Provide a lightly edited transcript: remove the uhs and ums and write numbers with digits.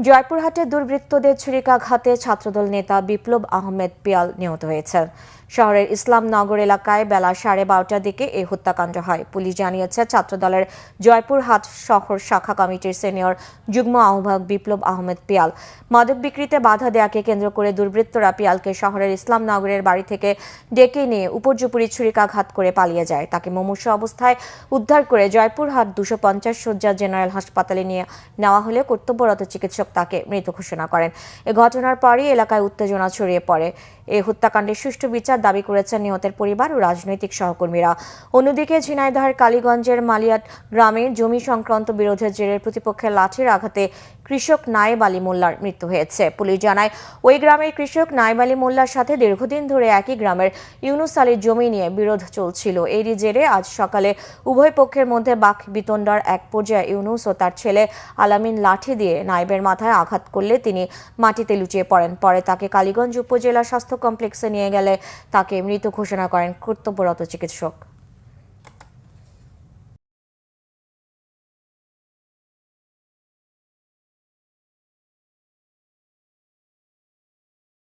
জয়পুরহাটে দুর্বৃত্তদের ছুরিকাঘাতে ছাত্রদল নেতা বিপ্লব আহমেদ পিয়াল নিহত হয়েছেন। শহরের ইসলামনগর এলাকায় বেলা 12:30টার দিকে এই হত্যাকাণ্ড হয়। পুলিশ জানিয়েছে, ছাত্রদলের জয়পুরহাট শহর শাখা কমিটির সিনিয়র যুগ্ম আহ্বায়ক বিপ্লব আহমেদ পিয়াল মাদক বিক্রিতে বাধা দেয়াকে কেন্দ্র করে দুর্বৃত্তরা পিয়ালকে শহরের ইসলামনগরের বাড়ি থেকে ডেকে নিয়ে উপর্যুপরি ছুরিকাঘাত করে পালিয়ে যায়। তাকে মুমূর্ষ অবস্থায় উদ্ধার করে জয়পুরহাট 250 শয্যা জেনারেল হাসপাতালে নিয়ে নেওয়া হলে কর্তব্যরত চিকিৎসক তাকে মৃত ঘোষণা করেন। এ ঘটনার পরই এলাকায় উত্তেজনা ছড়িয়ে পড়ে। এই হত্যাকাণ্ডের সুষ্ঠু বিচার দাবি করেছেন নিহতের পরিবার ও রাজনৈতিক সহকর্মীরা। অন্যদিকে ঝিনাইদহের কালীগঞ্জের মালিয়াট গ্রামে জমি সংক্রান্ত বিরোধের জেরে প্রতিপক্ষের লাঠির আঘাতে কৃষক নায়েব আলী মোল্লার মৃত্যু হয়েছে। পুলিশ জানায়, ওই গ্রামের কৃষক নায়েব আলী মোল্লার সাথে দীর্ঘদিন ধরে একই গ্রামের ইউনুস আলীর জমি নিয়ে বিরোধ চলছিল। এরই জেরে আজ সকালে উভয় পক্ষের মধ্যে বাক বিতণ্ডার এক পর্যায়ে ইউনুস ও তার ছেলে আলামিন লাঠি দিয়ে নায়েবের মাথায় আঘাত করলে তিনি মাটিতে লুটিয়ে পড়েন। পরে তাকে কালীগঞ্জ উপজেলা স্বাস্থ্য কমপ্লেক্সে নিয়ে গেলে তাকে মৃত ঘোষণা করেন কর্তব্যরত চিকিৎসক।